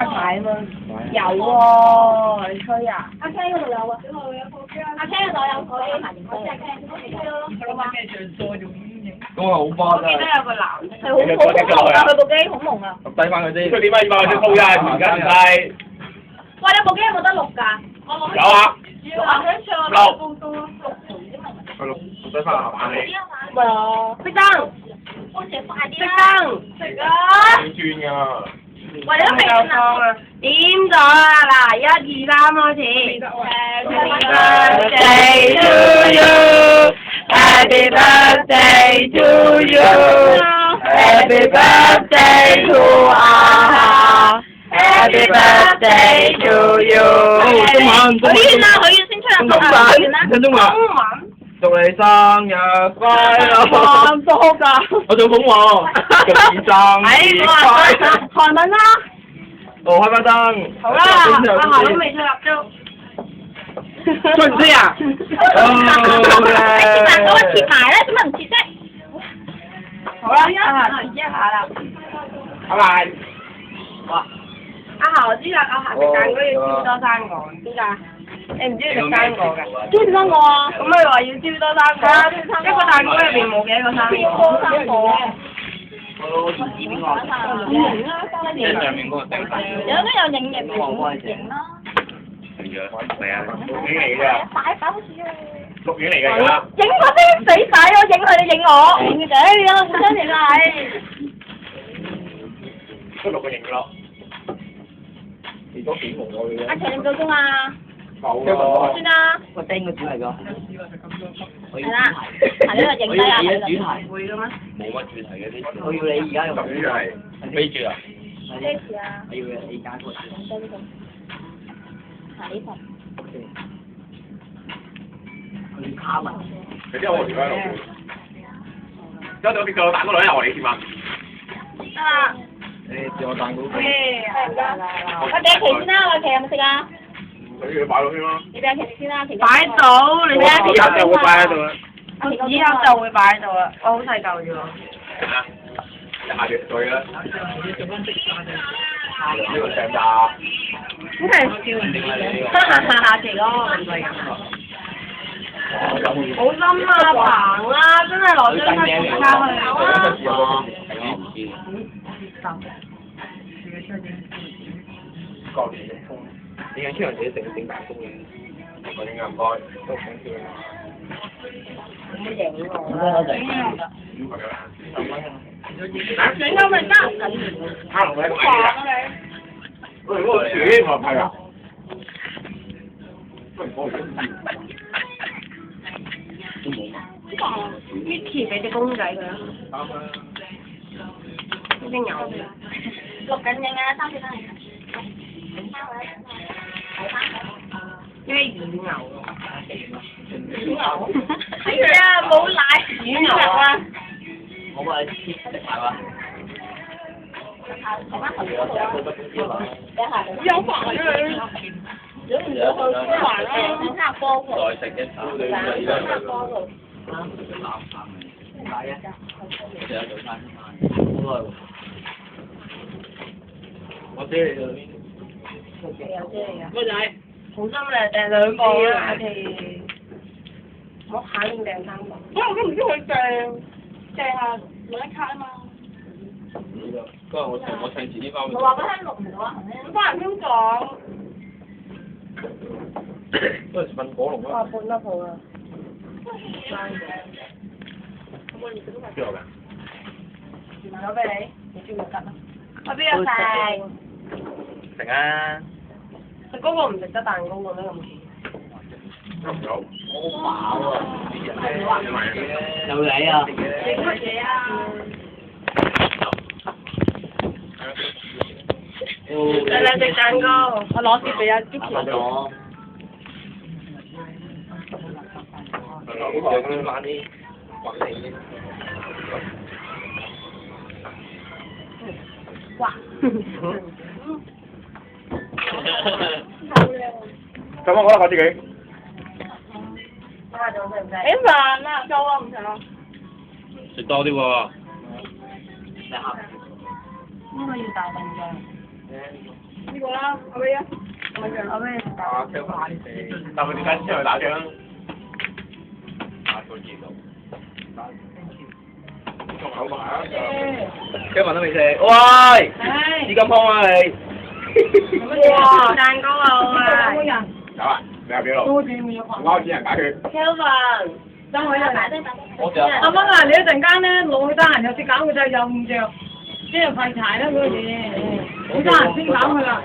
牌嘛，有喎，你吹啊？阿 Ken 嗰度有啊，阿 Ken 嗰度有嗰啲牌型車。咁啊好巴我記得有個男，係好紅啊！佢部機好紅啊！低翻佢先。佢點解要買隻高呀？而家唔低。喂，你部機有冇得錄㗎？有啊。要啊！錄。係咯，低翻下眼你。咪啊，熄燈，我食快啲熄啦！燈，食啊！轉㗎。喂，你都未夠放啊！點咗啦？嗱，1、2、3開始。Happy birthday to you. Happy birthday to you. Happy birthday to you. 中文，中文。許願啦，許願先出嚟講許願啦。中文。祝你生日快樂！咁多㗎？我做鳳凰，祝你生日快樂！韓文啦。哦，開翻燈。好啦，阿霞都未出蠟燭。吹唔吹啊？你切埋嗰個切埋咧，做乜唔切啫？好啦，阿霞試一下啦。拜拜。哇！阿霞我知啦，阿霞食蛋糕要招多3個，點解？你唔中意食3個㗎？中意3個啊？咁咪話要招多3個？一個蛋糕入邊冇幾多個3個？ 3個。即係上面嗰個頂有都有影嘅，影啦。係啊，錄影嚟㗎。擺好似啊！錄影嚟㗎而家。影嗰啲死仔，我影佢，你影我。影嘅啫，你有互相影啊！都錄個影咯。你都幾無愛嘅。阿強，你夠鐘啊？夠啦。算啦。個釘個主嚟㗎。係啦，係呢個影低啊！主題。會嘅咩？冇乜主題嘅啲。我要你而家用。主題。飛住啊！咩事啊？我要你加個主。睇份。我要卡文。你知我而家喺度。有咗邊個蛋糕女又嚟添啊？得啦。誒，叫我蛋糕。係唔該。我俾阿琪先啦，阿琪有冇食啊？佢要擺到先啦。你俾阿琪先啦，琪。擺到，你睇下以後就會擺喺度啦。以後就會擺喺度啦。我好細嚿啫喎。係啊。下月對啦。呢個上架。咁係下期咯，唔係咁。好心啊，彭啦，真係攞張卡片卡去。過年嘅風，點解出人自己整蛋糕嘅？我點解唔該？都想叫你。冇影我。整咗咪得？卡龍喺度睇啊！喂，嗰個鼠我係啊。Mickey 俾隻公仔佢啦。已經有。錄緊影啊，3次翻嚟。呢啲乳牛。係啊，冇奶。乳牛啊！我咪切食埋嘛。有飯啊你！如果唔要去燒飯啦，整下波佢。再食一餐，你而家我知你嗰邊。乜仔？好心嚟訂2個啦，其我肯定訂3個。我都唔知佢訂下攞一卡啊嘛。嗰日我請遲啲翻去。我話俾佢錄唔到啊，咁翻嚟香港。嗰陣時瞓火龍哇，啦。半得好啊！邊度㗎？攞俾你，你中意就得啦。去邊度食？食啊！食嗰個唔食得蛋糕嘅咩咁？有。好飽啊！有你啊！整乜嘢啊？你兩隻蛋糕，我攞啲俾阿 Dicky。咗。有咁慢啲，穩定啲。哇！咁我覺得我自己。睇下仲食唔食？誒飯啦，夠啊，唔食啦。食多啲喎。呢個要大份嘅。呢個啦，阿威啊，阿咩？啊，跳翻但係點解之後打仗？打到熱到。仲有埋啊！姜文都未食，喂！唉，紙巾幫啊你！哇！蛋糕啊！有冇人？有啊，你有幾路？多謝你啊！我開始人解決。 Kevin，等我一陣。我就阿媽啊，你一陣間咧攞去得閒有隻搞佢就又唔着，即係廢柴啦嗰個嘢，你得閒先搞佢啦。